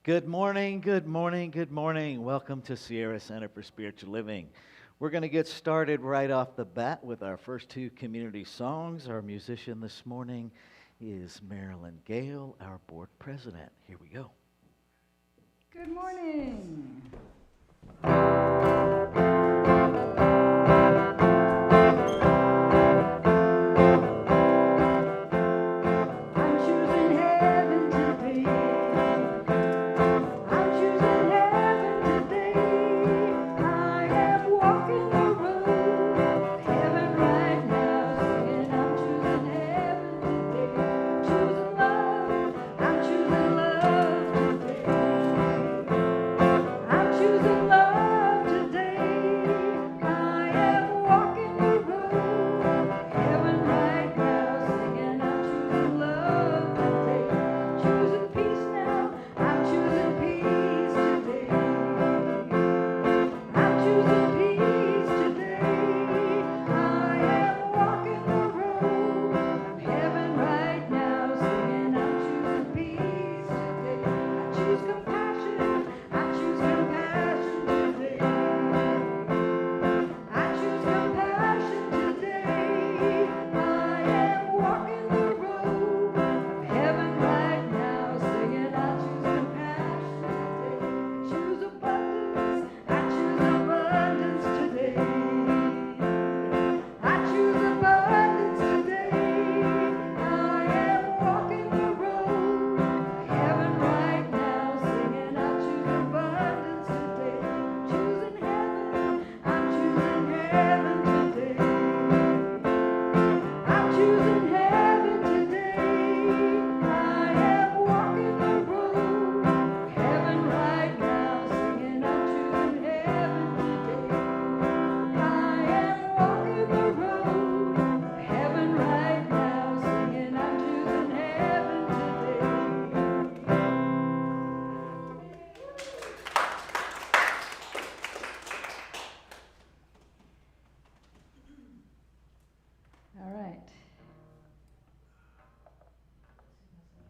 Good morning, good morning, good morning. Welcome to Sierra Center for Spiritual Living. We're going to get started right off the bat with our first two community songs. Our musician this morning is Marilyn Gale, our board president. Here we go. Good morning.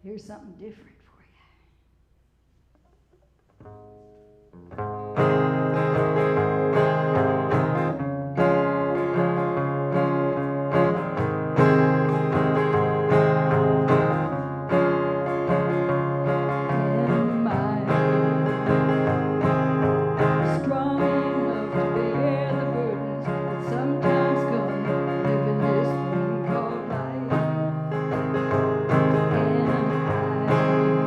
Here's something different for you. Sometimes come living this thing called life. And I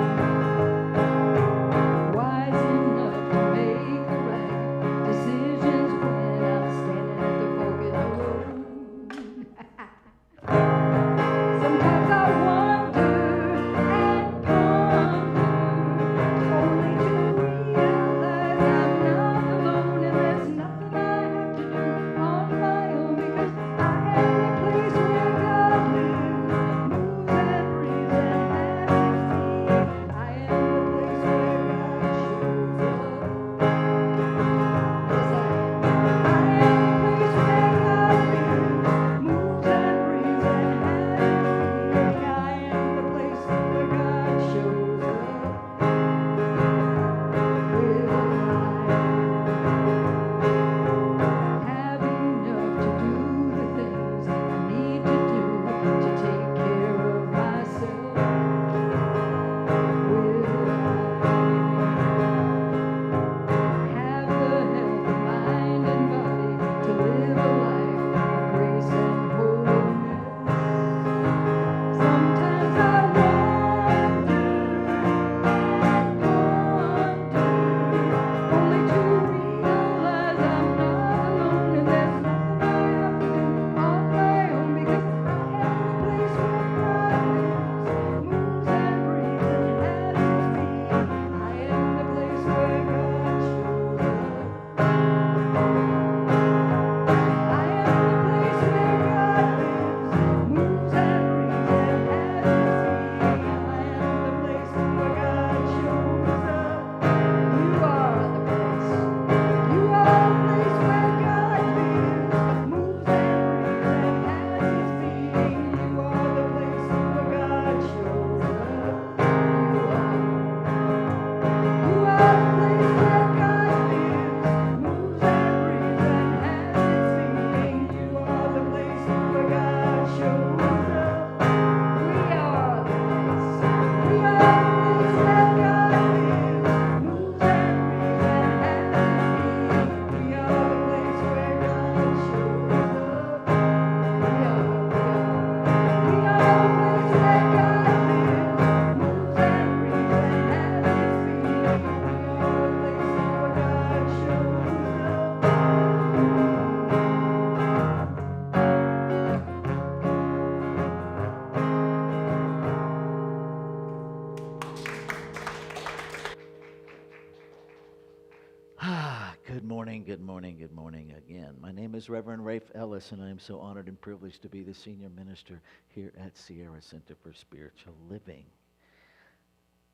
good morning, good morning again. My name is Reverend Rafe Ellis, and I am so honored and privileged to be the senior minister here at Sierra Center for Spiritual Living.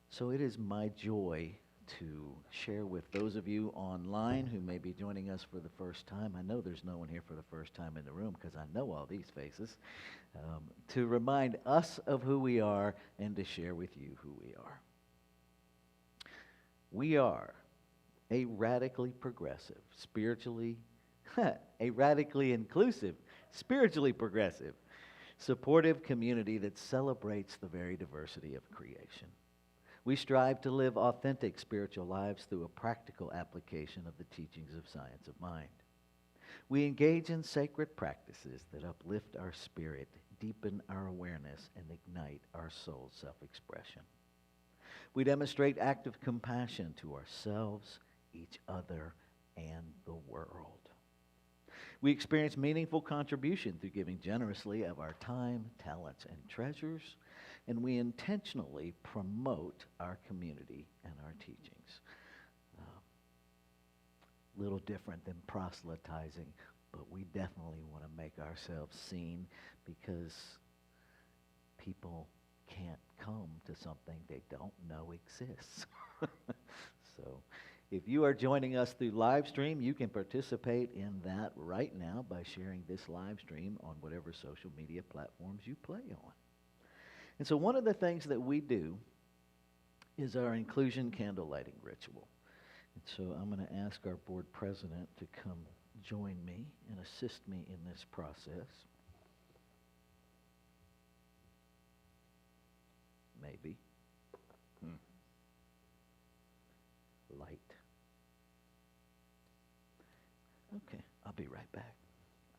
So it is my joy to share with those of you online who may be joining us for the first time. I know there's no one here for the first time in the room because I know all these faces. To remind us of who we are and to share with you who we are. We are a radically progressive, spiritually, a radically inclusive, spiritually progressive, supportive community that celebrates the very diversity of creation. We strive to live authentic spiritual lives through a practical application of the teachings of science of mind. We engage in sacred practices that uplift our spirit, deepen our awareness, and ignite our soul's self-expression. We demonstrate active compassion to ourselves, each other, and the world. We experience meaningful contribution through giving generously of our time, talents, and treasures, and we intentionally promote our community and our teachings. Little different than proselytizing, but we definitely want to make ourselves seen because people can't come to something they don't know exists. So if you are joining us through live stream, you can participate in that right now by sharing this live stream on whatever social media platforms you play on. And so one of the things that we do is our inclusion candle lighting ritual. And so I'm going to ask our board president to come join me and assist me in this process. Maybe. Light. Okay, I'll be right back.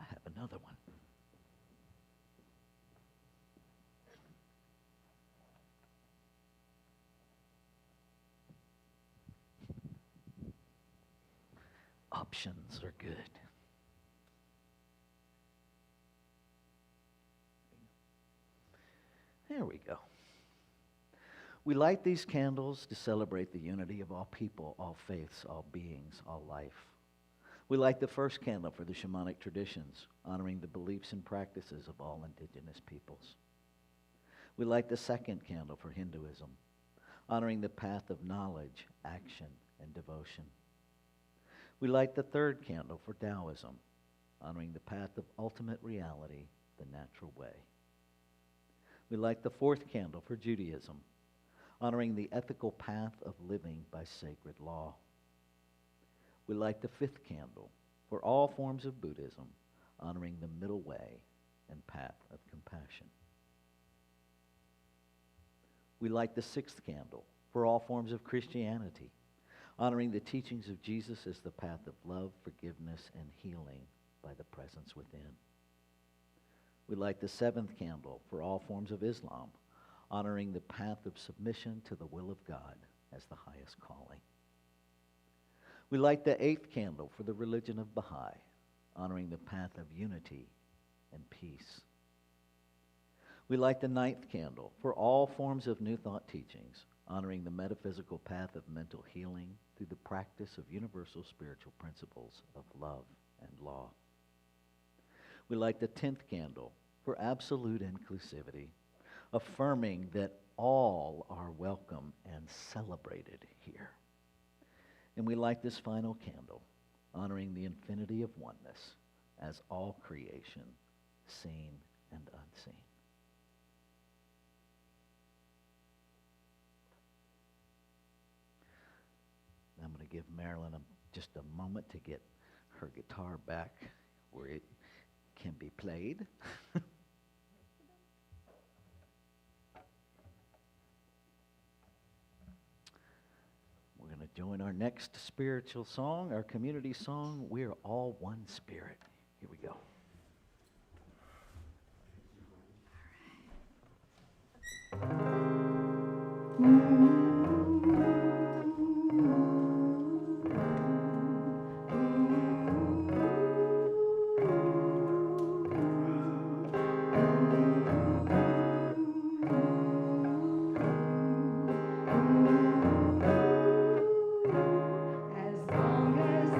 I have another one. Options are good. There we go. We light these candles to celebrate the unity of all people, all faiths, all beings, all life. We light the first candle for the shamanic traditions, honoring the beliefs and practices of all indigenous peoples. We light the second candle for Hinduism, honoring the path of knowledge, action, and devotion. We light the third candle for Taoism, honoring the path of ultimate reality, the natural way. We light the fourth candle for Judaism, honoring the ethical path of living by sacred law. We light the fifth candle for all forms of Buddhism, honoring the middle way and path of compassion. We light the sixth candle for all forms of Christianity, honoring the teachings of Jesus as the path of love, forgiveness, and healing by the presence within. We light the seventh candle for all forms of Islam, honoring the path of submission to the will of God as the highest calling. We light the eighth candle for the religion of Baha'i, honoring the path of unity and peace. We light the ninth candle for all forms of New Thought teachings, honoring the metaphysical path of mental healing through the practice of universal spiritual principles of love and law. We light the 10th candle for absolute inclusivity, affirming that all are welcome and celebrated here. And we light this final candle, honoring the infinity of oneness as all creation, seen and unseen. I'm going to give Marilyn just a moment to get her guitar back where it can be played. We're going to join our next spiritual song, our community song, We're All One Spirit. Here we go. As long as the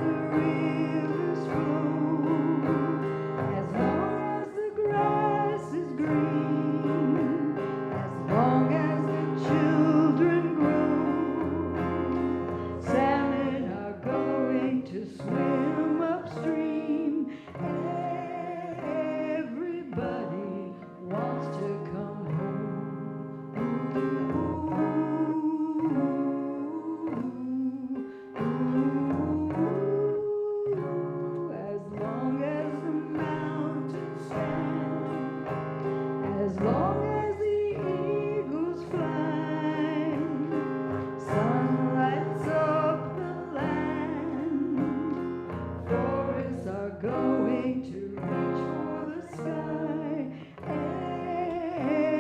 going to reach for the sky.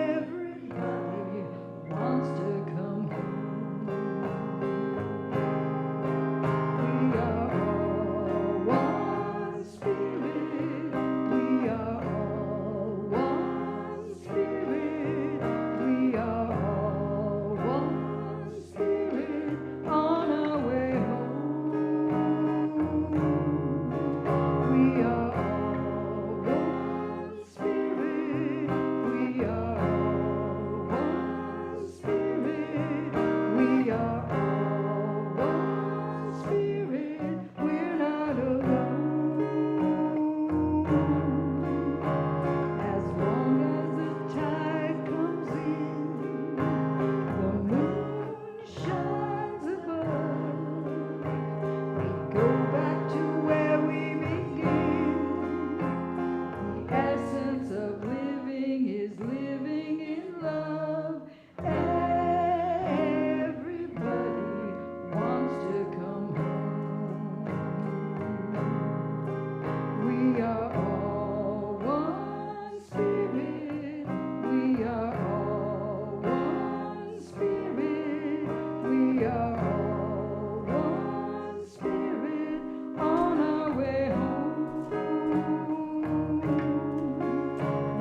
Everybody wants to come home. We are all one spirit. We are all one spirit. We are all one spirit on our way home. We are all one spirit. We are all one spirit. We are all one spirit. We're not alone. As long as the tide comes in, the moon shines above. We go back to where we begin. The essence of living is living in love. Everybody wants to come home. We are all one spirit. We are all one spirit. We are all one spirit on our way home.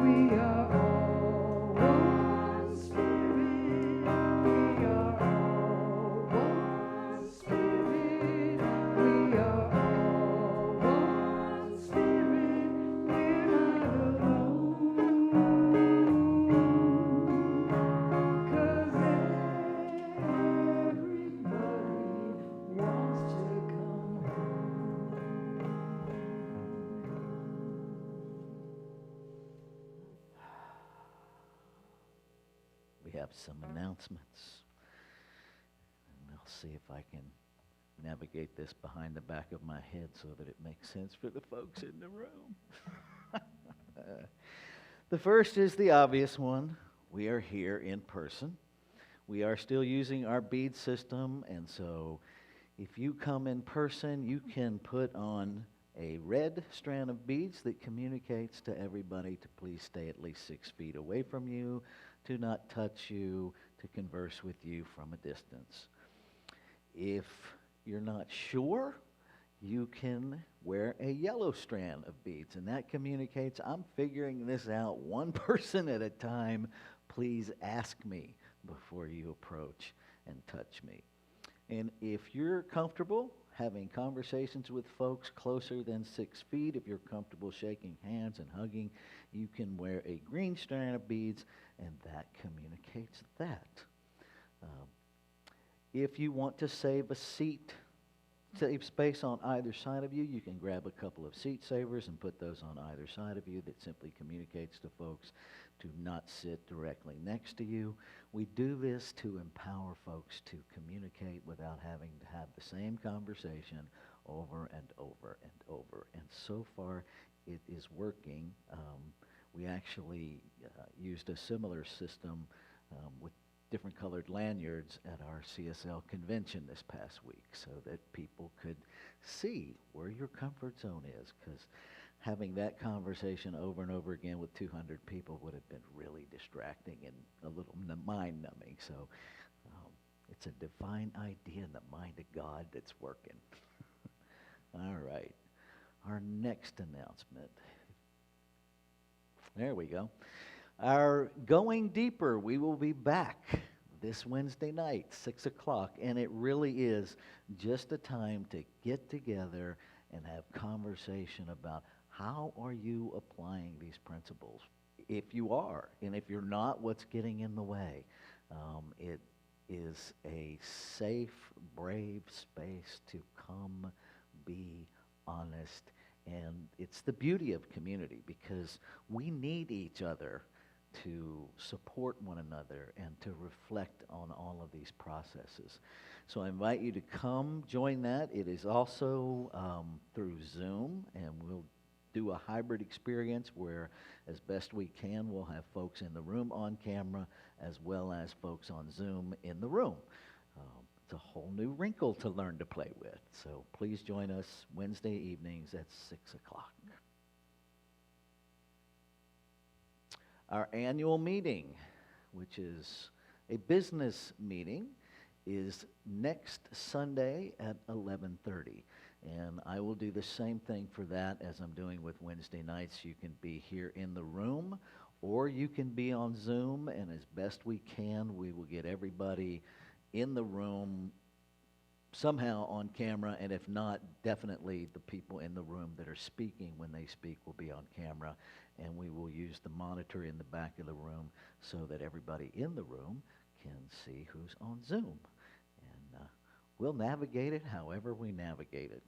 We are all one spirit. We are all one spirit. We are all one spirit. We're not alone. 'Cause everybody wants to come home. We have some announcements. And I'll see if I can navigate this behind the back of my head so that it makes sense for the folks in the room. The first is the obvious one. We are here in person. We are still using our bead system, and so if you come in person, you can put on a red strand of beads that communicates to everybody to please stay at least 6 feet away from you, to not touch you, to converse with you from a distance. If you're not sure, you can wear a yellow strand of beads, and that communicates, I'm figuring this out one person at a time. Please ask me before you approach and touch me. And if you're comfortable having conversations with folks closer than 6 feet, if you're comfortable shaking hands and hugging, you can wear a green strand of beads, and that communicates that. If you want to save space on either side of you, you can grab a couple of seat savers and put those on either side of you. That simply communicates to folks to not sit directly next to you. We do this to empower folks to communicate without having to have the same conversation over and over and over. And so far, it is working. We actually used a similar system with different colored lanyards at our CSL convention this past week so that people could see where your comfort zone is, because having that conversation over and over again with 200 people would have been really distracting and a little mind-numbing. So it's a divine idea in the mind of God that's working. All right. Our next announcement. There we go. Our Going Deeper, we will be back this Wednesday night, 6 o'clock, and it really is just a time to get together and have conversation about how are you applying these principles. If you are, and if you're not, what's getting in the way? It is a safe, brave space to come, be honest, and it's the beauty of community, because we need each other to support one another and to reflect on all of these processes. So I invite you to come join that. It is also through Zoom, and we'll do a hybrid experience where, as best we can, we'll have folks in the room on camera as well as folks on Zoom in the room. It's a whole new wrinkle to learn to play with. So please join us Wednesday evenings at 6 o'clock. Our annual meeting, which is a business meeting, is next Sunday at 11:30. And I will do the same thing for that as I'm doing with Wednesday nights. You can be here in the room, or you can be on Zoom, and as best we can, we will get everybody in the room somehow on camera, and if not, definitely the people in the room that are speaking when they speak will be on camera, and we will use the monitor in the back of the room so that everybody in the room can see who's on Zoom. And we'll navigate it however we navigate it.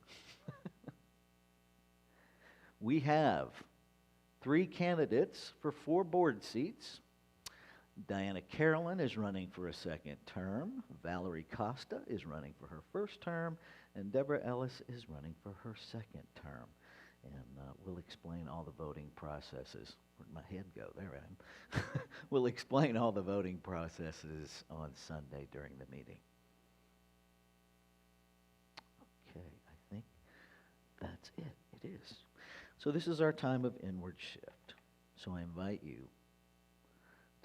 We have 3 candidates for 4 board seats. Diana Carolyn is running for a second term. Valerie Costa is running for her first term. And Deborah Ellis is running for her second term. And we'll explain all the voting processes. Where'd my head go? There I am. We'll explain all the voting processes on Sunday during the meeting. Okay, I think that's it. It is. So this is our time of inward shift. So I invite you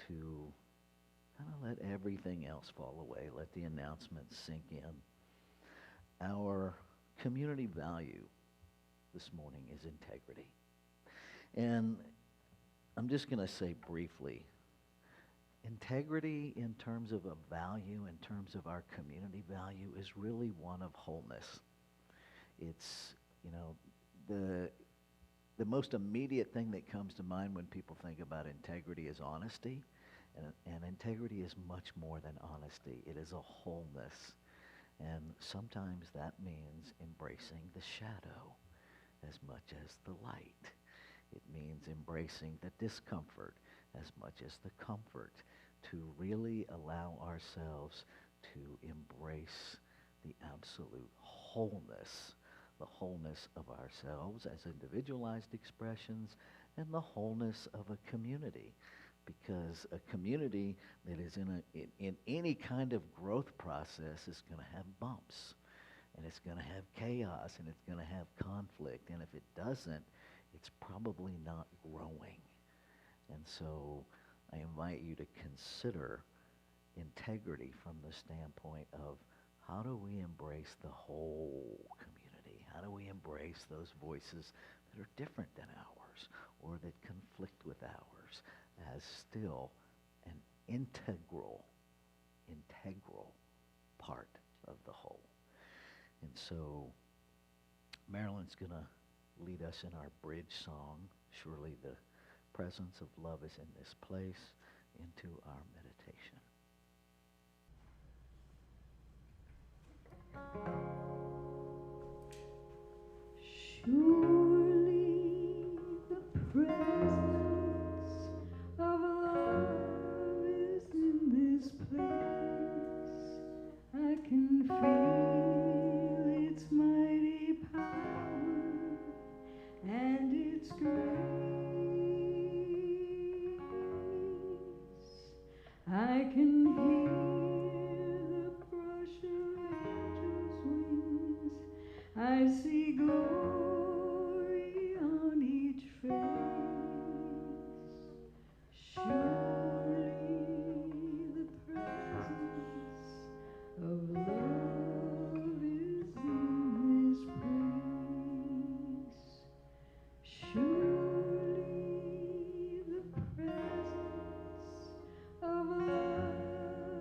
to kind of let everything else fall away. Let the announcements sink in. Our community value this morning is integrity. And I'm just going to say briefly, integrity in terms of a value, in terms of our community value, is really one of wholeness. It's, the most immediate thing that comes to mind when people think about integrity is honesty. And integrity is much more than honesty. It is a wholeness. And sometimes that means embracing the shadow as much as the light. It means embracing the discomfort as much as the comfort, to really allow ourselves to embrace the absolute wholeness, the wholeness of ourselves as individualized expressions, and the wholeness of a community. Because a community that is in any kind of growth process is going to have bumps, and it's going to have chaos, and it's going to have conflict, and if it doesn't, it's probably not growing. And so I invite you to consider integrity from the standpoint of, how do we embrace the whole community? How do we embrace those voices that are different than ours, or that conflict with ours, as still an integral part of the whole? And so Marilyn's going to lead us in our bridge song, Surely the Presence of Love is in This Place, into our meditation. Surely the presence of love is in this place. I can feel its mighty power and its grace. I can hear the brush of angels' wings. I see glory on each face. Surely the presence of love is in this place. Surely the presence of love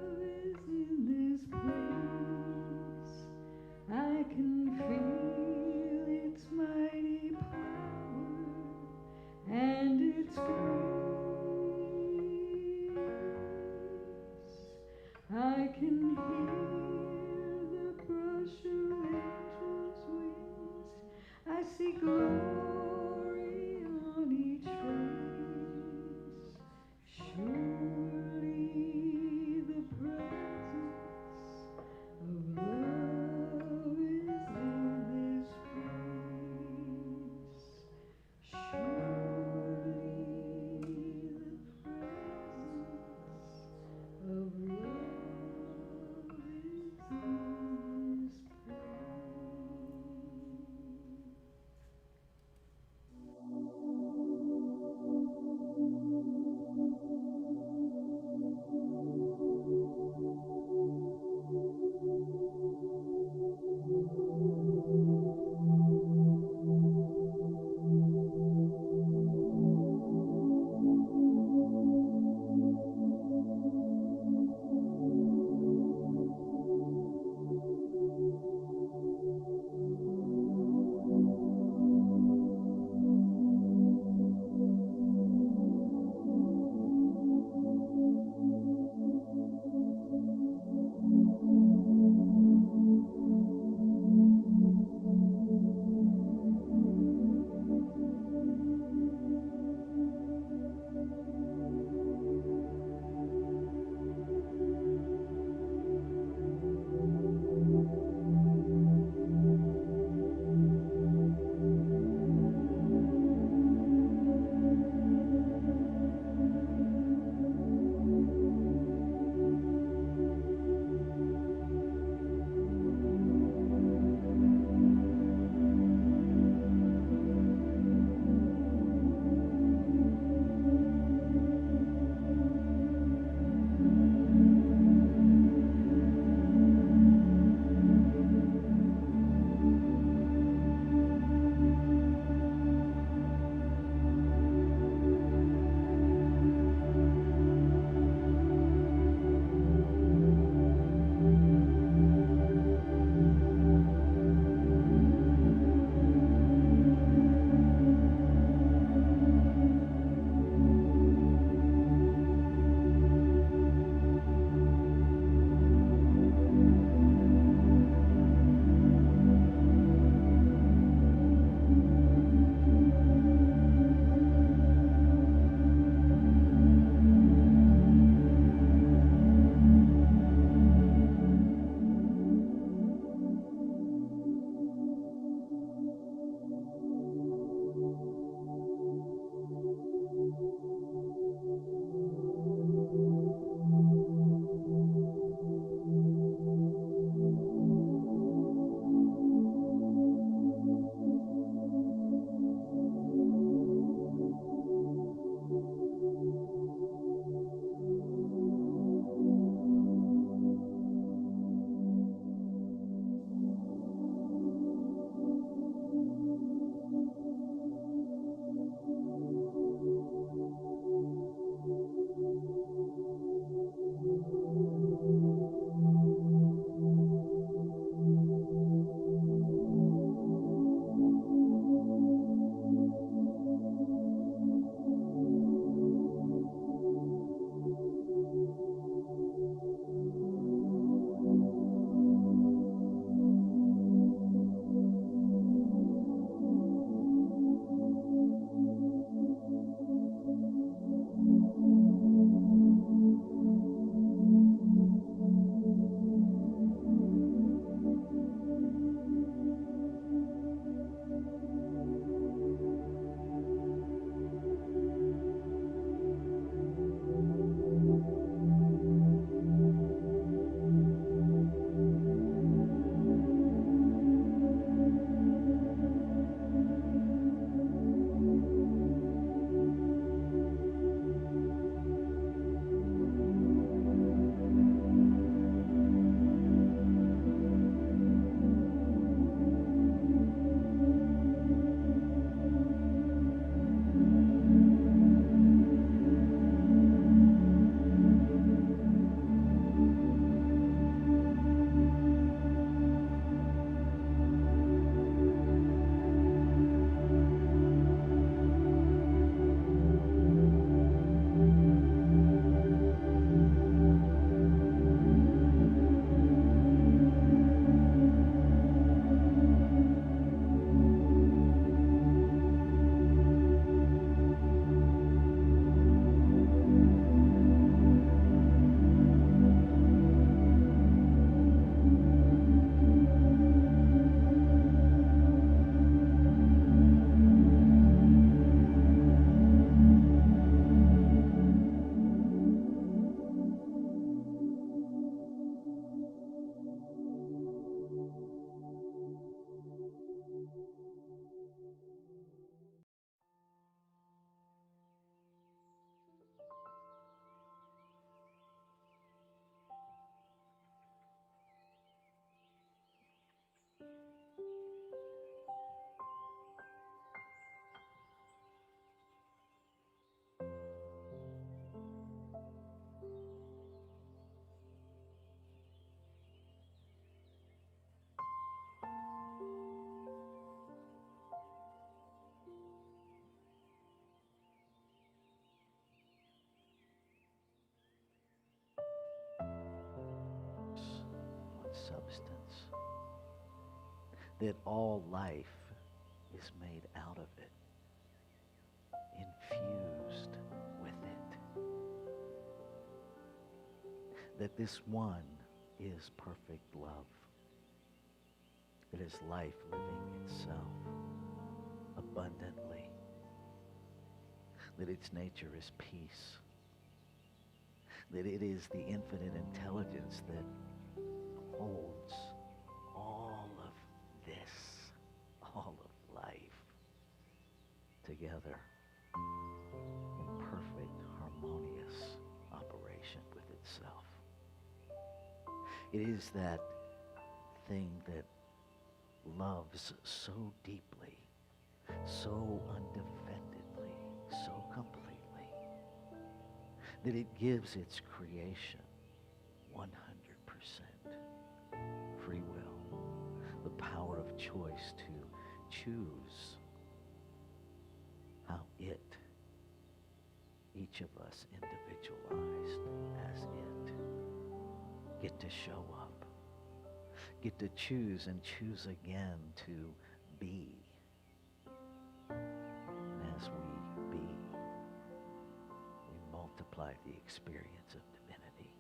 substance, that all life is made out of it, infused with it, that this one is perfect love. It is life living itself abundantly, that its nature is peace, that it is the infinite intelligence that holds all of this, all of life together in perfect, harmonious operation with itself. It is that thing that loves so deeply, so undefendedly, so completely, that it gives its creation 100% free will, the power of choice to choose how it, each of us individualized as it, get to show up, get to choose and choose again to be. And as we be, we multiply the experience of divinity.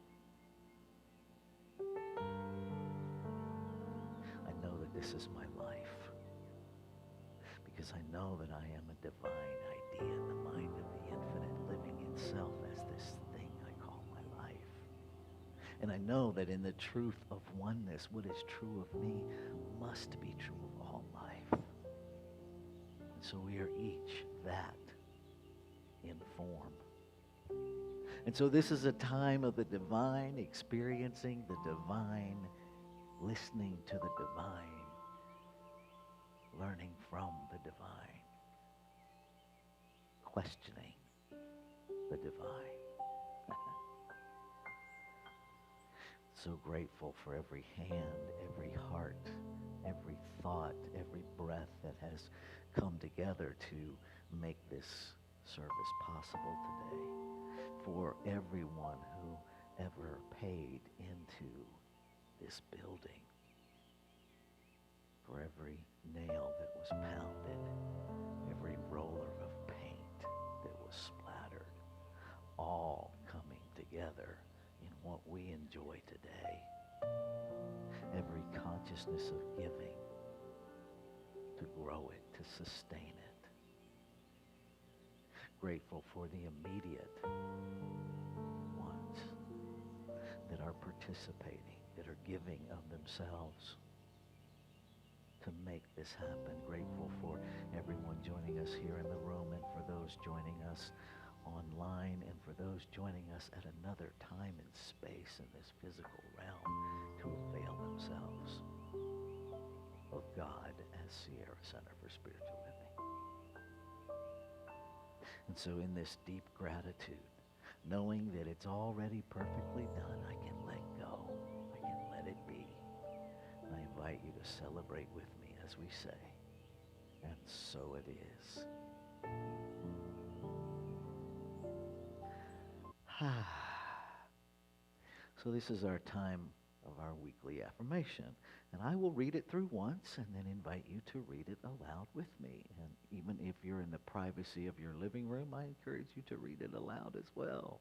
I know that this is my life because I know that I am a divine idea in the mind of the infinite living itself as this thing I call my life. And I know that in the truth of oneness, what is true of me must be true of all life. And so we are each that in form. And so this is a time of the divine, experiencing the divine, listening to the divine, learning from the divine, questioning the divine. So grateful for every hand, every heart, every thought, every breath that has come together to make this service possible today. For everyone who ever paid into this building. For every nail that was pounded, every roller of paint that was splattered, all coming together in what we enjoy today. Every consciousness of giving to grow it, to sustain it. Grateful for the immediate ones that are participating, that are giving of themselves to make this happen. Grateful for everyone joining us here in the room and for those joining us online and for those joining us at another time and space in this physical realm to avail themselves of God as Sierra Center for Spiritual Living. And so in this deep gratitude, knowing that it's already perfectly done, I can let go. I can let it be. And I invite you to celebrate with me as we say, and so it is. So this is our time of our weekly affirmation. And I will read it through once and then invite you to read it aloud with me. And even if you're in the privacy of your living room, I encourage you to read it aloud as well.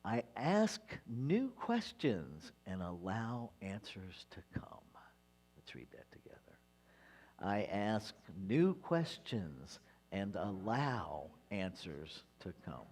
I ask new questions and allow answers to come. Let's read that together. I ask new questions and allow answers to come.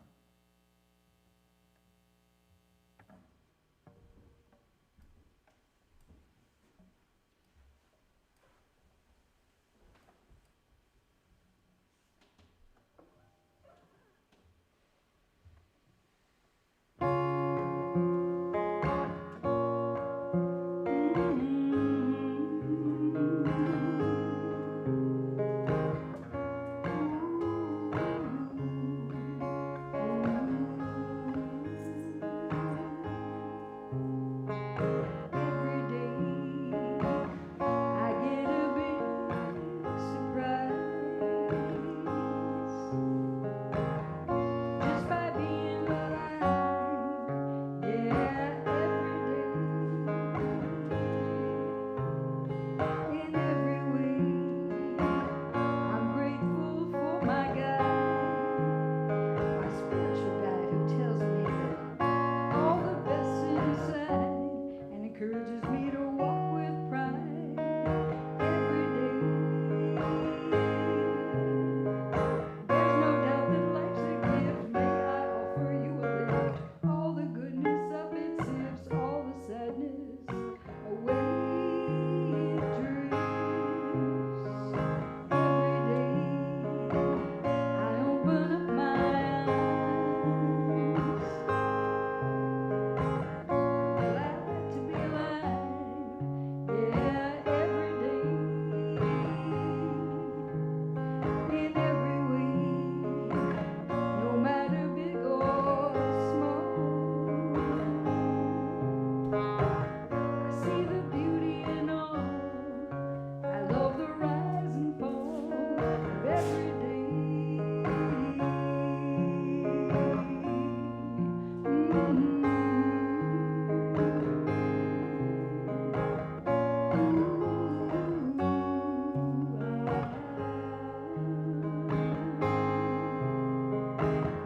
every day.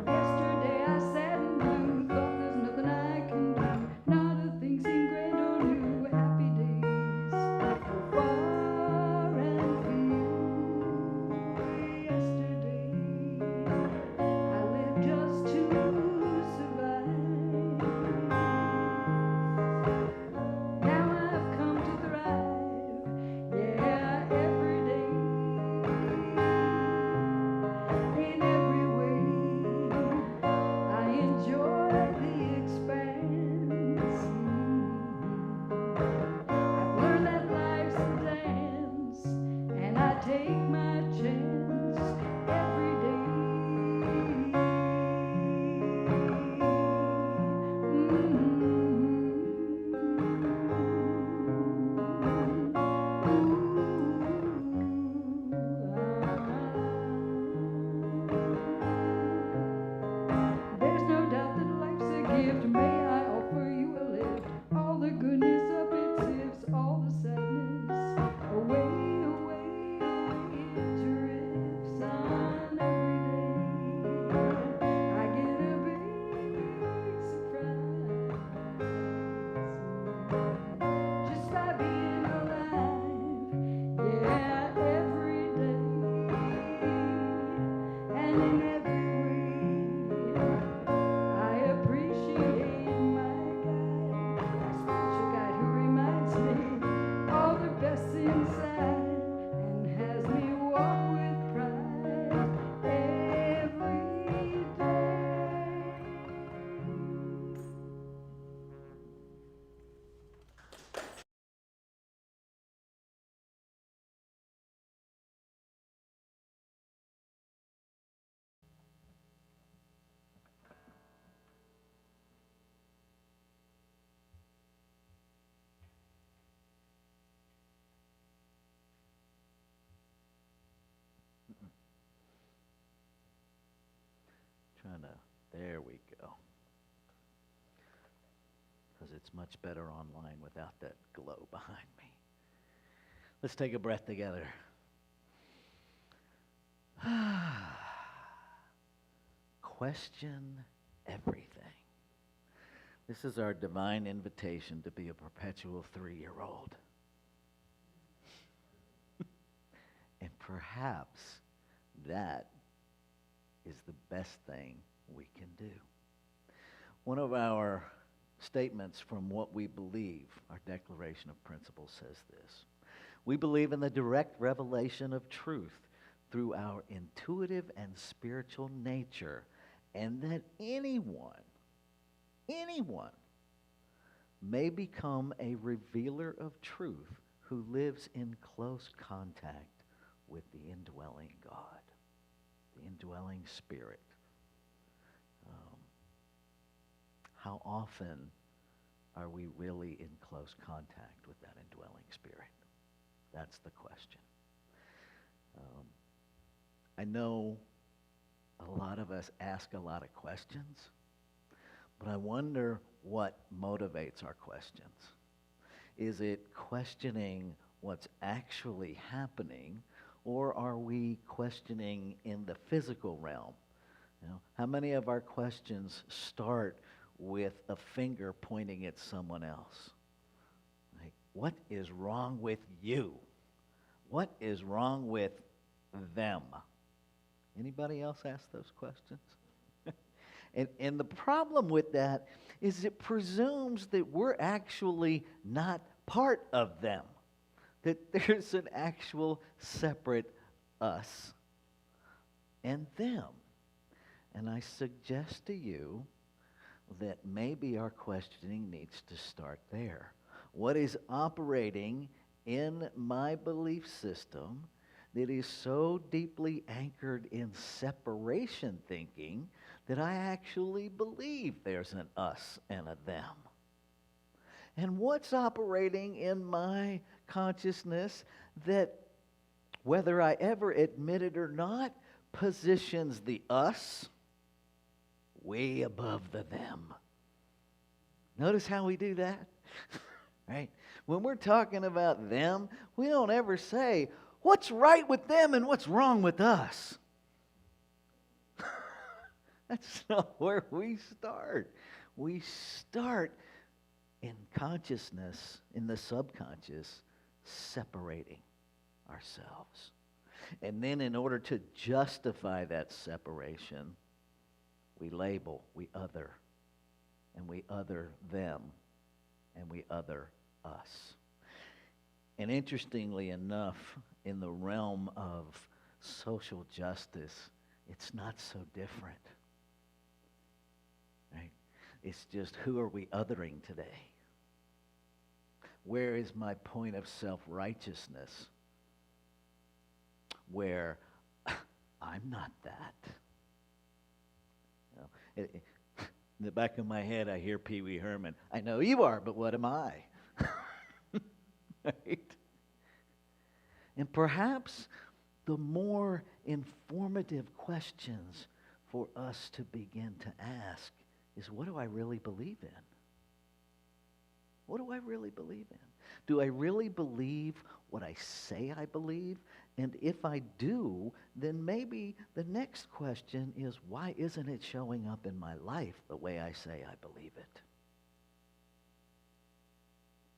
Yesterday I sat and blue, thought there's nothing I can do. Not a thing seemed grand or new. Happy days were far and few. Yesterday I lived just to survive. Now I've come to thrive, yeah, every day, in every way. I enjoy the expanse. I've learned that life's a dance, and I take my chance every day. There's no doubt that life's a gift. May I offer you a lift? All the goodness up it sifts, all the sadness away, away, away it drifts on every day. I get a big surprise just by being alive, yeah, every day and in every way. I appreciate my guide, my spiritual guide who reminds me all the best inside and has me walk with pride every day. There we go. Because it's much better online without that glow behind me. Let's take a breath together. Question everything. This is our divine invitation to be a perpetual 3-year-old. And perhaps that is the best thing we can do. One of our statements from what we believe, our Declaration of Principles says this: we believe in the direct revelation of truth through our intuitive and spiritual nature, and that anyone may become a revealer of truth who lives in close contact with the indwelling God, the indwelling Spirit. How often are we really in close contact with that indwelling Spirit? That's the question. I know a lot of us ask a lot of questions, but I wonder what motivates our questions. Is it questioning what's actually happening, or are we questioning in the physical realm? You know, how many of our questions start with a finger pointing at someone else? Like, what is wrong with you? What is wrong with them? Anybody else ask those questions? And the problem with that is it presumes that we're actually not part of them, that there's an actual separate us and them. And I suggest to you that maybe our questioning needs to start there. What is operating in my belief system that is so deeply anchored in separation thinking that I actually believe there's an us and a them? And what's operating in my consciousness that whether I ever admit it or not, positions the us way above the them. Notice how we do that? Right? When we're talking about them, we don't ever say, what's right with them and what's wrong with us? That's not where we start. We start in consciousness, in the subconscious, separating ourselves. And then in order to justify that separation, we label, we other, and we other them, and we other us. And interestingly enough, in the realm of social justice, it's not so different. Right? It's just, who are we othering today? Where is my point of self-righteousness? Where I'm not that. You know, in the back of my head, I hear Pee Wee Herman. I know you are, but what am I? Right? And perhaps the more informative questions for us to begin to ask is, what do I really believe in? What do I really believe in? Do I really believe what I say I believe? And if I do, then maybe the next question is, why isn't it showing up in my life the way I say I believe it?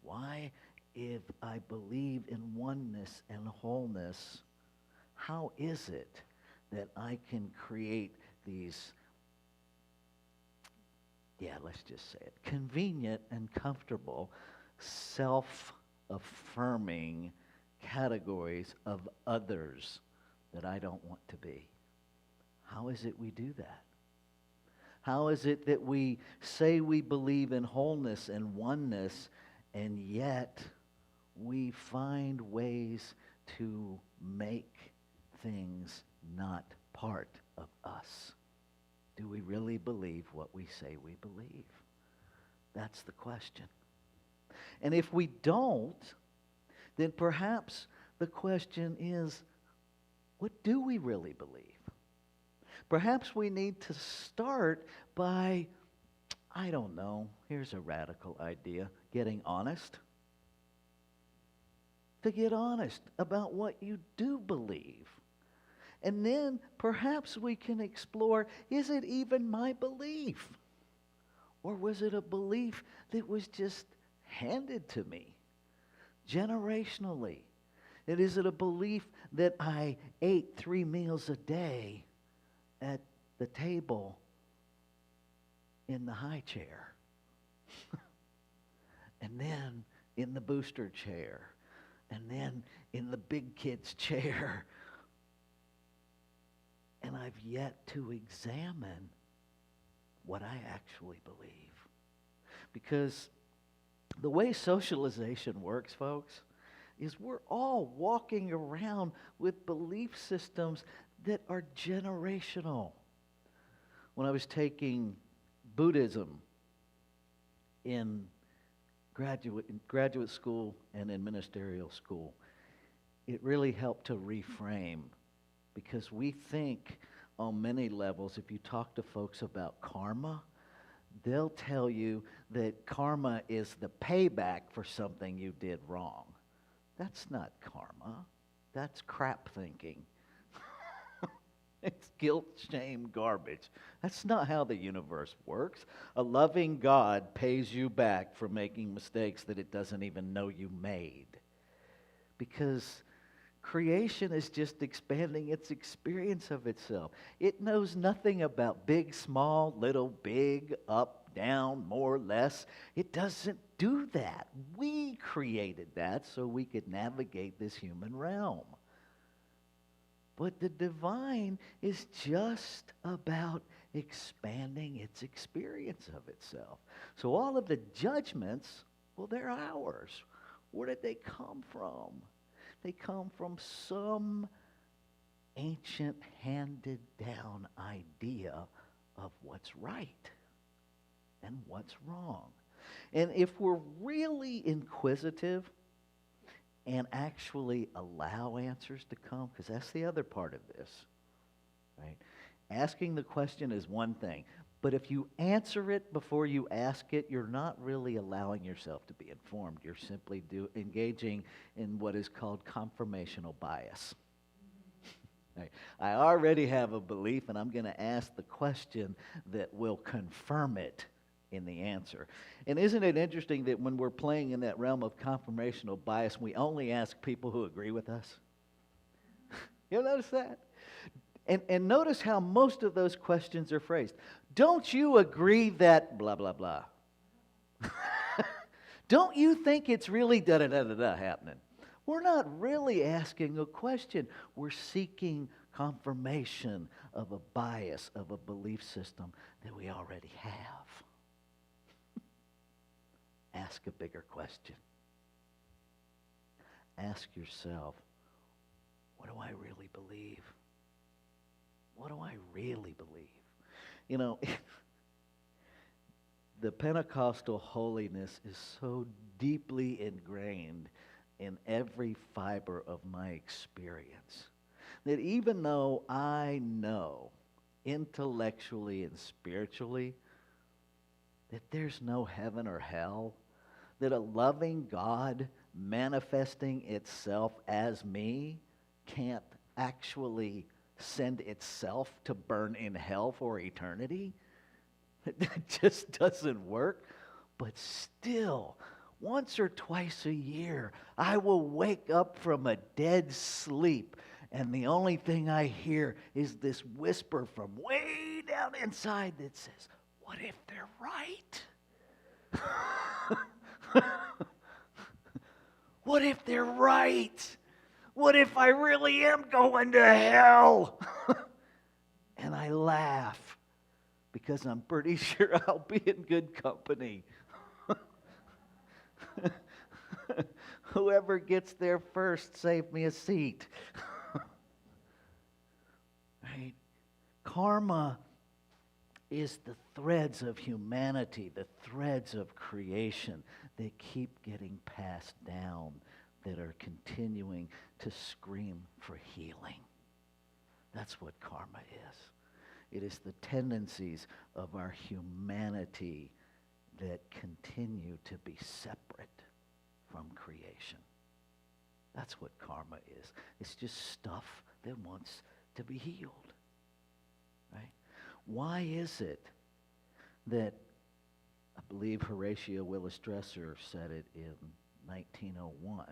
Why, if I believe in oneness and wholeness, how is it that I can create these, let's just say it, convenient and comfortable, self-affirming categories of others that I don't want to be? How is it we do that? How is it that we say we believe in wholeness and oneness, and yet we find ways to make things not part of us? Do we really believe what we say we believe? That's the question. And if we don't, then perhaps the question is, what do we really believe? Perhaps we need to start by, I don't know, here's a radical idea, getting honest. To get honest about what you do believe. And then perhaps we can explore, is it even my belief? Or was it a belief that was just handed to me generationally? And is it a belief that I ate 3 meals a day at the table in the high chair? And then in the booster chair? And then in the big kid's chair? And I've yet to examine what I actually believe. Because the way socialization works, folks, is we're all walking around with belief systems that are generational. When I was taking Buddhism in graduate school and in ministerial school, it really helped to reframe. Because we think on many levels, if you talk to folks about karma, they'll tell you that karma is the payback for something you did wrong. That's not karma. That's crap thinking. It's guilt, shame, garbage. That's not how the universe works. A loving God pays you back for making mistakes that it doesn't even know you made. Because creation is just expanding its experience of itself. It knows nothing about big, small, little, big, up, down, more, less. It doesn't do that. We created that so we could navigate this human realm. But the divine is just about expanding its experience of itself. So all of the judgments, well, they're ours. Where did they come from? They come from some ancient handed down idea of what's right and what's wrong. And if we're really inquisitive, and actually allow answers to come? Because that's the other part of this, right? Asking the question is one thing, but if you answer it before you ask it, you're not really allowing yourself to be informed. You're simply engaging in what is called confirmational bias. Right? I already have a belief, and I'm going to ask the question that will confirm it in the answer. And isn't it interesting that when we're playing in that realm of confirmational bias, we only ask people who agree with us? You notice that? And notice how most of those questions are phrased. Don't you agree that blah, blah, blah? Don't you think it's really da-da-da-da-da happening? We're not really asking a question. We're seeking confirmation of a bias, of a belief system that we already have. Ask a bigger question. Ask yourself, what do I really believe? What do I really believe? You know, the Pentecostal holiness is so deeply ingrained in every fiber of my experience that even though I know intellectually and spiritually that there's no heaven or hell, that a loving God manifesting itself as me can't actually send itself to burn in hell for eternity, it just doesn't work. But still, once or twice a year, I will wake up from a dead sleep, and the only thing I hear is this whisper from way down inside that says, what if they're right? What if they're right? What if I really am going to hell? And I laugh because I'm pretty sure I'll be in good company. Whoever gets there first, save me a seat. Right? Karma is the threads of humanity, the threads of creation that keep getting passed down, that are continuing to scream for healing. That's what karma is. It is the tendencies of our humanity that continue to be separate from creation. That's what karma is. It's just stuff that wants to be healed. Right? Why is it that, I believe Horatio Willis Dresser said it in 1901,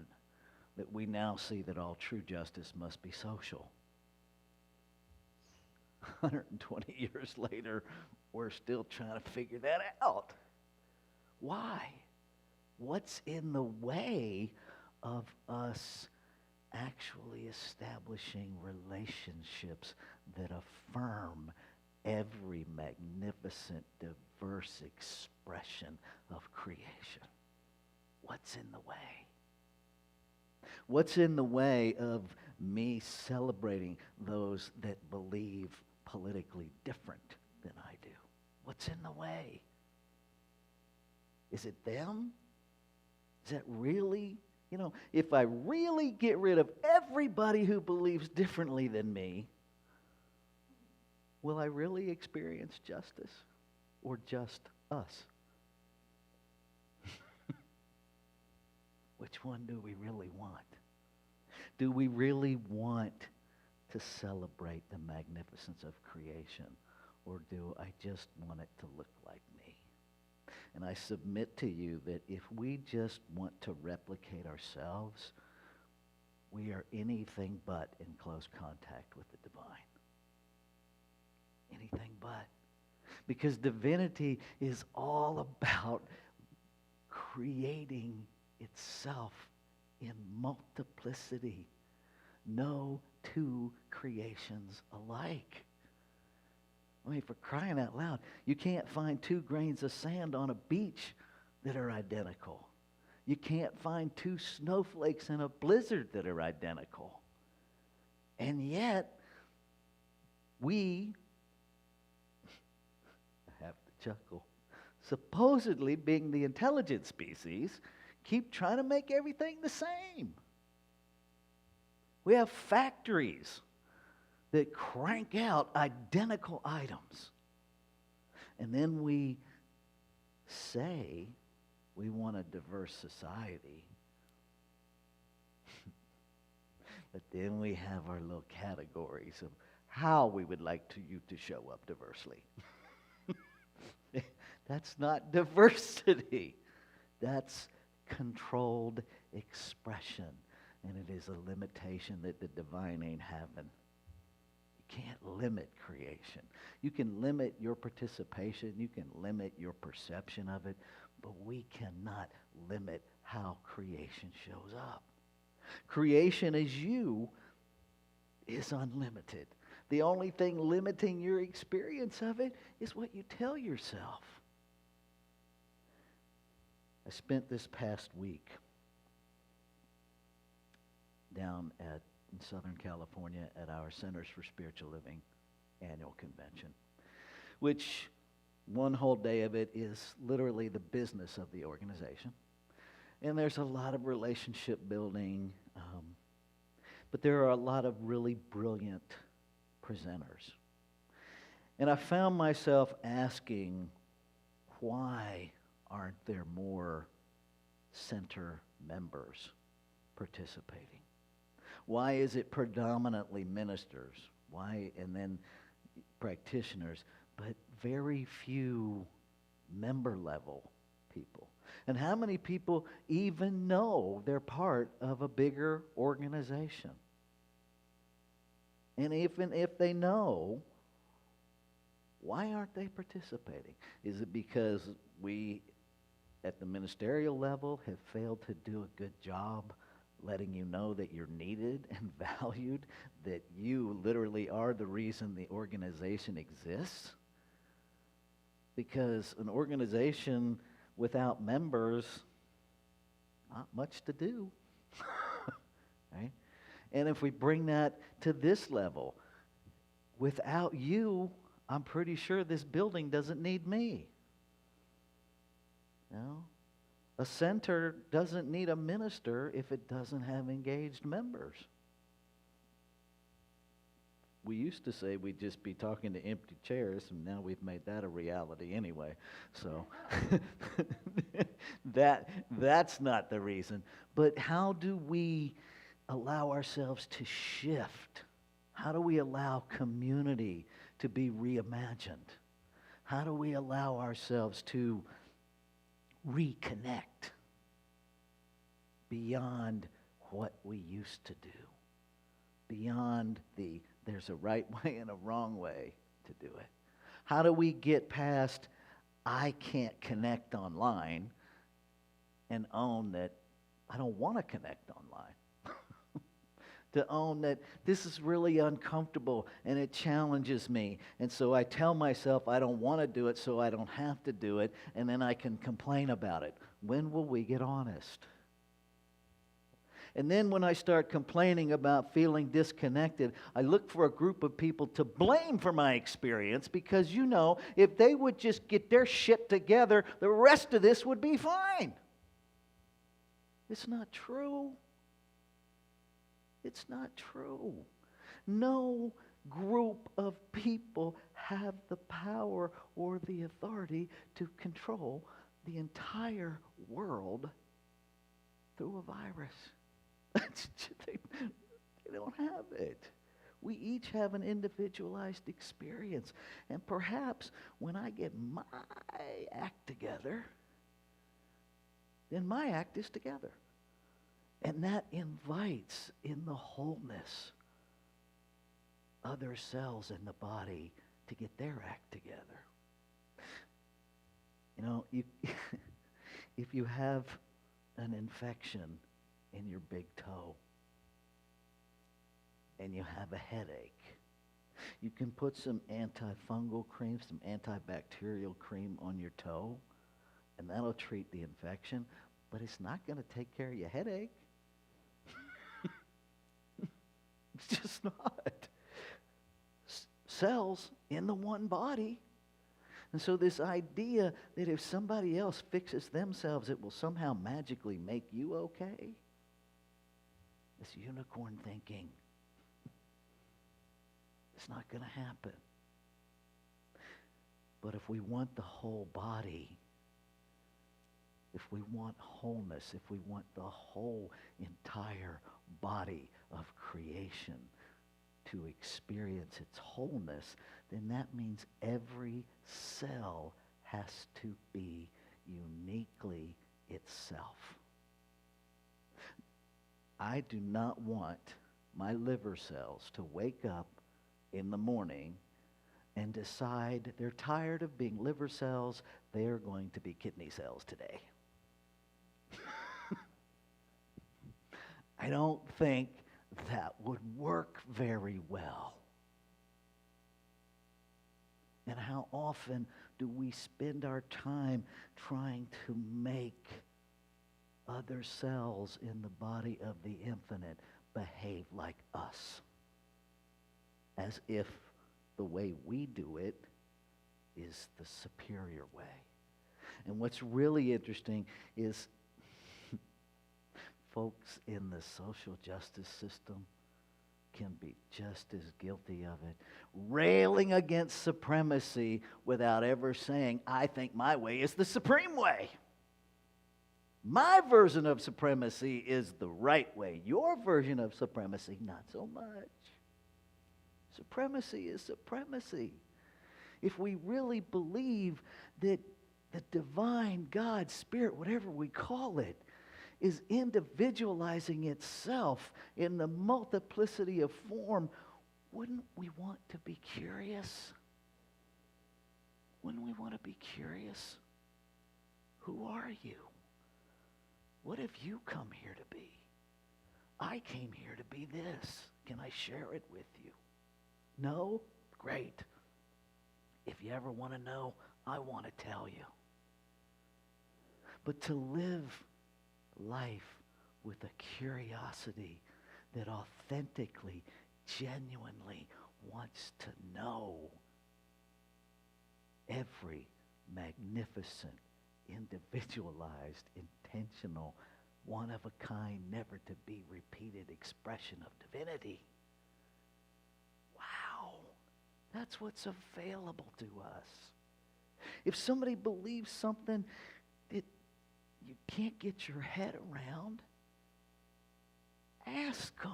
that we now see that all true justice must be social? 120 years later, we're still trying to figure that out. Why? What's in the way of us actually establishing relationships that affirm every magnificent, diverse expression of creation? What's in the way? What's in the way of me celebrating those that believe politically different than I do? What's in the way? Is it them? Is that really, if I really get rid of everybody who believes differently than me, will I really experience justice or just us? Which one do we really want? Do we really want to celebrate the magnificence of creation, or do I just want it to look like me? And I submit to you that if we just want to replicate ourselves, we are anything but in close contact with the divine. Anything but. Because divinity is all about creating itself in multiplicity. No two creations alike. I mean, for crying out loud, you can't find 2 grains of sand on a beach that are identical. You can't find 2 snowflakes in a blizzard that are identical. And yet, we, I have to chuckle, supposedly being the intelligent species, keep trying to make everything the same. We have factories that crank out identical items. And then we say we want a diverse society. But then we have our little categories of how we would like you to show up diversely. That's not diversity. That's controlled expression. And it is a limitation that the divine ain't having. You can't limit creation. You can limit your participation. You can limit your perception of it. But we cannot limit how creation shows up. Creation as you is unlimited. The only thing limiting your experience of it is what you tell yourself. I spent this past week down in Southern California at our Centers for Spiritual Living annual convention, which one whole day of it is literally the business of the organization. And there's a lot of relationship building, but there are a lot of really brilliant presenters. And I found myself asking, why aren't there more center members participating? Why is it predominantly ministers? Why, and then practitioners, but very few member level people? And how many people even know they're part of a bigger organization? And even if they know, why aren't they participating? Is it because we at the ministerial level have failed to do a good job letting you know that you're needed and valued, that you literally are the reason the organization exists? Because an organization without members, not much to do, right? And if we bring that to this level, without you, I'm pretty sure this building doesn't need me. No? A center doesn't need a minister if it doesn't have engaged members. We used to say we'd just be talking to empty chairs, and now we've made that a reality anyway. So that's not the reason. But how do we allow ourselves to shift? How do we allow community to be reimagined? How do we allow ourselves to reconnect beyond what we used to do? Beyond there's a right way and a wrong way to do it. How do we get past I can't connect online and own that I don't want to connect online? To own that this is really uncomfortable and it challenges me. And so I tell myself I don't want to do it so I don't have to do it, and then I can complain about it. When will we get honest? And then when I start complaining about feeling disconnected, I look for a group of people to blame for my experience, because, you know, if they would just get their shit together, the rest of this would be fine. It's not true. It's not true. No group of people have the power or the authority to control the entire world through a virus. They don't have it. We each have an individualized experience. And perhaps when I get my act together, then my act is together. And that invites in the wholeness other cells in the body to get their act together. You know, if you have an infection in your big toe and you have a headache, you can put some antifungal cream, some antibacterial cream on your toe, and that'll treat the infection, but it's not going to take care of your headache. It's just not. Cells in the one body. And so this idea that if somebody else fixes themselves, it will somehow magically make you okay. this unicorn thinking. It's not going to happen. But if we want the whole body, if we want wholeness, if we want the whole entire body of creation to experience its wholeness, then that means every cell has to be uniquely itself. I do not want my liver cells to wake up in the morning and decide they're tired of being liver cells, they are going to be kidney cells today. I don't think that would work very well. And how often do we spend our time trying to make other cells in the body of the infinite behave like us? As if the way we do it is the superior way. And what's really interesting is folks in the social justice system can be just as guilty of it, railing against supremacy without ever saying, I think my way is the supreme way. My version of supremacy is the right way. Your version of supremacy, not so much. Supremacy is supremacy. If we really believe that the divine God, Spirit, whatever we call it, is individualizing itself in the multiplicity of form, wouldn't we want to be curious? Wouldn't we want to be curious? Who are you? What have you come here to be? I came here to be this. Can I share it with you? No? Great. If you ever want to know, I want to tell you. But to live life with a curiosity that authentically, genuinely wants to know every magnificent, individualized, intentional, one-of-a-kind, never-to-be-repeated expression of divinity. Wow, that's what's available to us. If somebody believes something that you can't get your head around, ask them.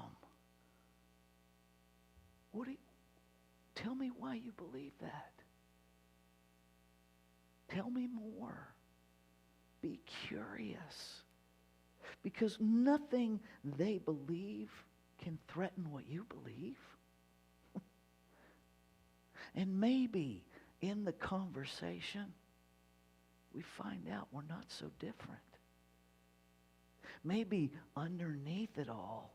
Tell me why you believe that. Tell me more. Be curious. Because nothing they believe can threaten what you believe. And maybe in the conversation, we find out we're not so different. Maybe underneath it all,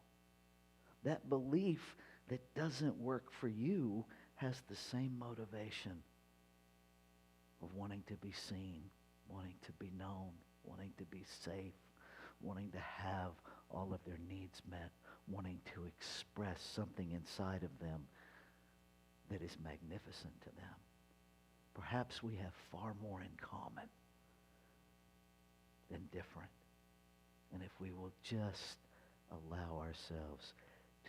that belief that doesn't work for you has the same motivation of wanting to be seen, wanting to be known, wanting to be safe, wanting to have all of their needs met, wanting to express something inside of them that is magnificent to them. Perhaps we have far more in common than different. And if we will just allow ourselves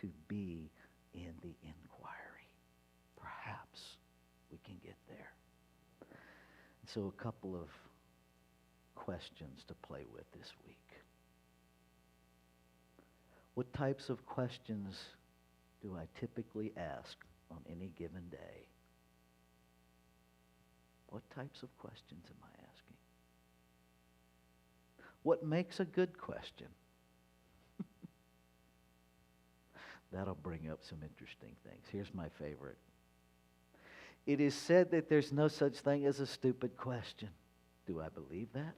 to be in the inquiry, perhaps we can get there. And so a couple of questions to play with this week. What types of questions do I typically ask on any given day? What types of questions am I asking? What makes a good question? That'll bring up some interesting things. Here's my favorite. It is said that there's no such thing as a stupid question. Do I believe that?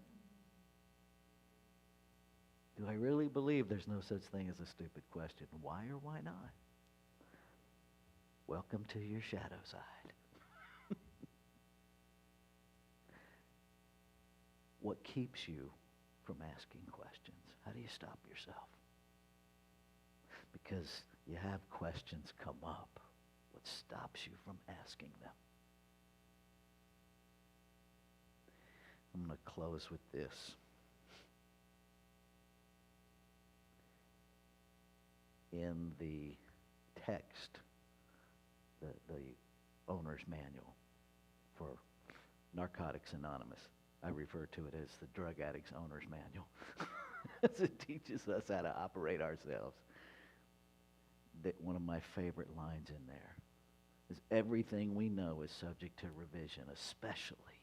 Do I really believe there's no such thing as a stupid question? Why or why not? Welcome to your shadow side. What keeps you from asking questions? How do you stop yourself? Because you have questions come up. What stops you from asking them? I'm going to close with this. in the text, the owner's manual for Narcotics Anonymous. I refer to it as the Drug Addict's Owner's Manual. As it teaches us how to operate ourselves. That one of my favorite lines in there is everything we know is subject to revision, especially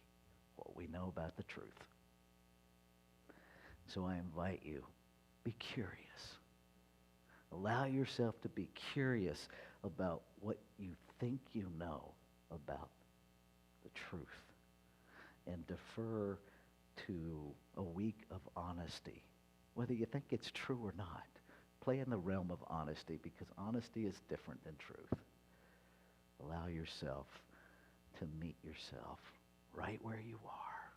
what we know about the truth. So I invite you, be curious. Allow yourself to be curious about what you think you know about the truth. And defer to a week of honesty, whether you think it's true or not. Play in the realm of honesty, because honesty is different than truth. Allow yourself to meet yourself right where you are,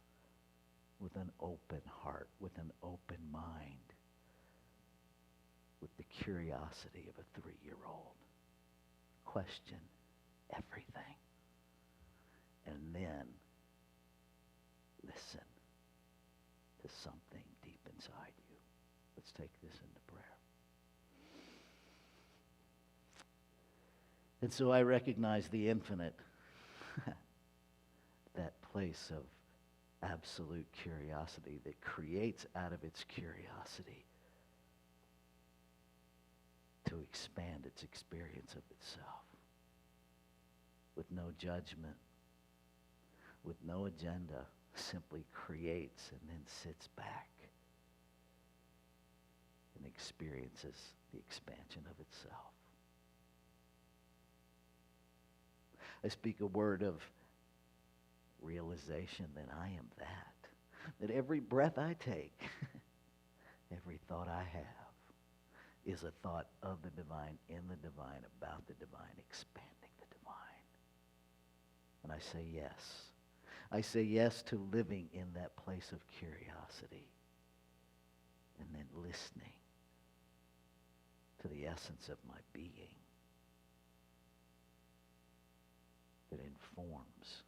with an open heart, with an open mind, with the curiosity of a 3-year-old. Question everything. And then listen to something deep inside you. Let's take this into prayer. And so I recognize the infinite, that place of absolute curiosity that creates out of its curiosity to expand its experience of itself with no judgment, with no agenda, simply creates and then sits back and experiences the expansion of itself. I speak a word of realization that I am that every breath I take, every thought I have, is a thought of the divine, in the divine, about the divine, expanding the divine. And I say yes. I say yes to living in that place of curiosity and then listening to the essence of my being that informs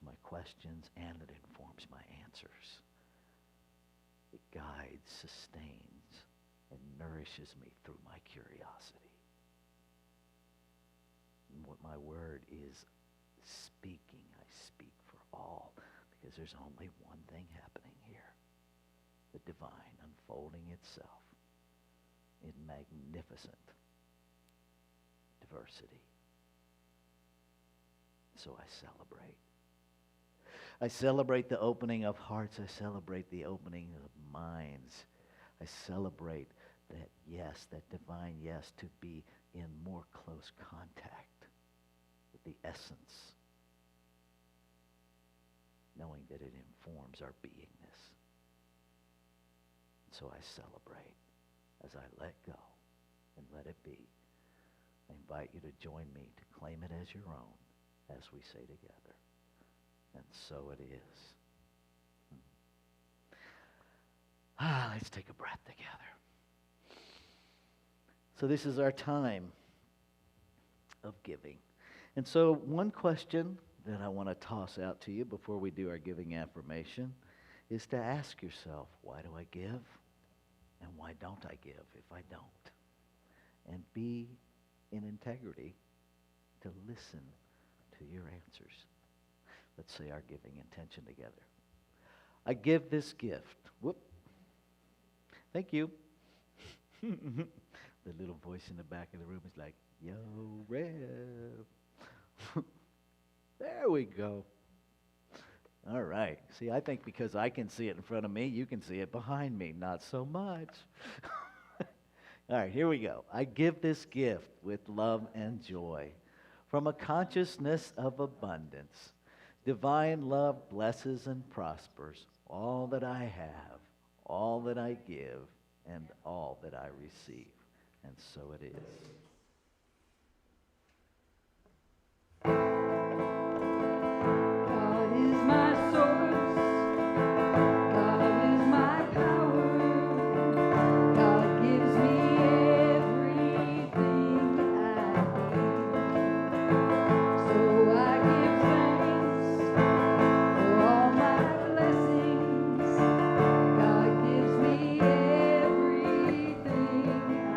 my questions and that informs my answers. It guides, sustains, and nourishes me through my curiosity. And what my word is speaking, I speak for all, because there's only one thing happening here. The divine unfolding itself in magnificent diversity. So I celebrate. I celebrate the opening of hearts. I celebrate the opening of minds. I celebrate that yes, that divine yes, to be in more close contact with the essence, knowing that it informs our beingness. So I celebrate as I let go and let it be. I invite you to join me to claim it as your own as we say together. And so it is. Let's take a breath together. So this is our time of giving. And so one question that I want to toss out to you before we do our giving affirmation is to ask yourself, why do I give? And why don't I give if I don't? And be in integrity to listen to your answers. Let's say our giving intention together. I give this gift. Whoop. Thank you. The little voice in the back of the room is like, yo, Rev. There we go. All right. See, I think because I can see it in front of me, you can see it behind me. Not so much. All right, here we go. I give this gift with love and joy from a consciousness of abundance. Divine love blesses and prospers all that I have, all that I give, and all that I receive. And so it is. God is my source. God is my power. God gives me everything I need. So I give thanks for all my blessings. God gives me everything I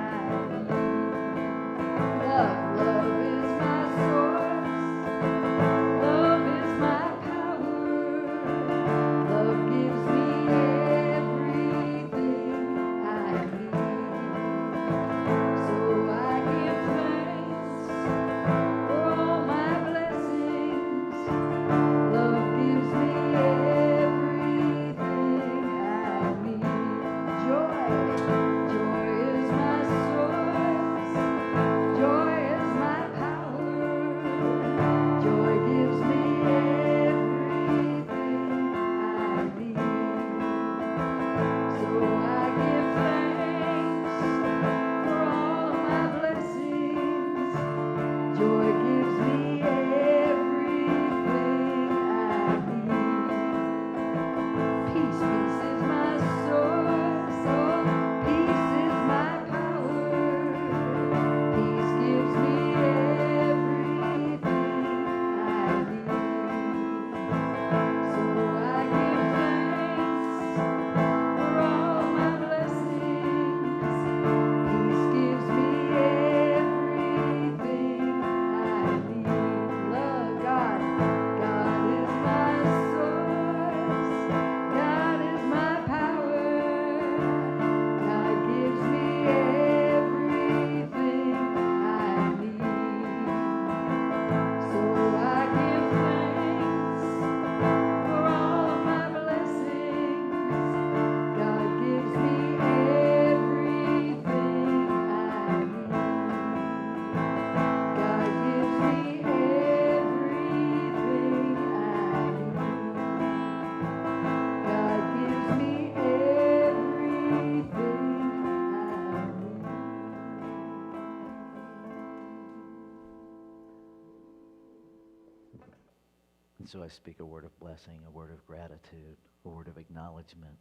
And so I speak a word of blessing, a word of gratitude, a word of acknowledgement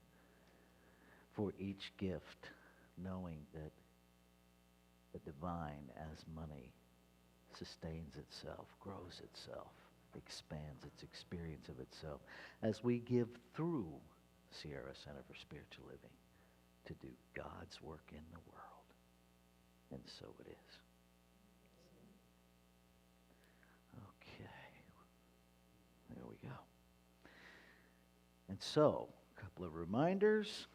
for each gift, knowing that the divine as money sustains itself, grows itself, expands its experience of itself as we give through Sierra Center for Spiritual Living to do God's work in the world. And so it is. Okay. There we go. And so, a couple of reminders.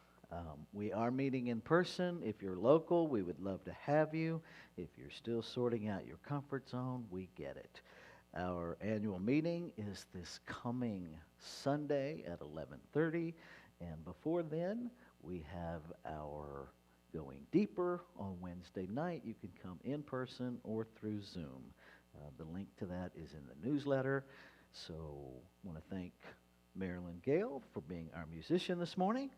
We are meeting in person. If you're local, we would love to have you. If you're still sorting out your comfort zone, we get it. Our annual meeting is this coming Sunday at 11:30. And before then, we have our Going Deeper on Wednesday night. You can come in person or through Zoom. The link to that is in the newsletter. So I want to thank Marilyn Gale for being our musician this morning.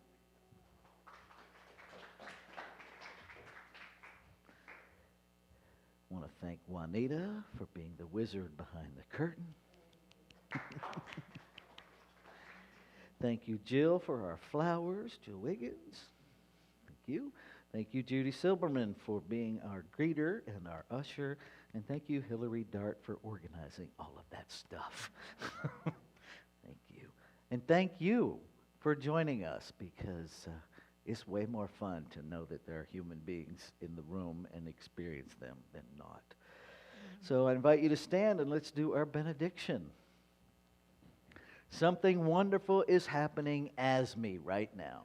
I want to thank Juanita for being the wizard behind the curtain. Thank you, Jill, for our flowers. Jill Wiggins. Thank you. Thank you, Judy Silberman, for being our greeter and our usher. And thank you, Hillary Dart, for organizing all of that stuff. Thank you. And thank you for joining us, because it's way more fun to know that there are human beings in the room and experience them than not. So I invite you to stand and let's do our benediction. Something wonderful is happening as me right now.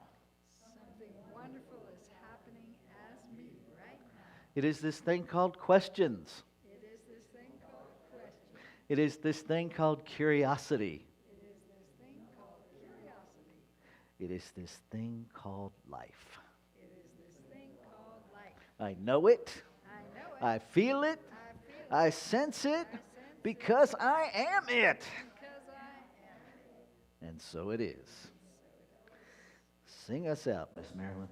Something wonderful is happening as me right now. It is this thing called questions. It is this thing called question. It is this thing called curiosity. It is this thing called curiosity. It is this thing called life. It is this thing called life. I know it. I know it. I feel it. I sense it because I am it. Because I am it. And so it is. Sing us out, Miss Marilyn.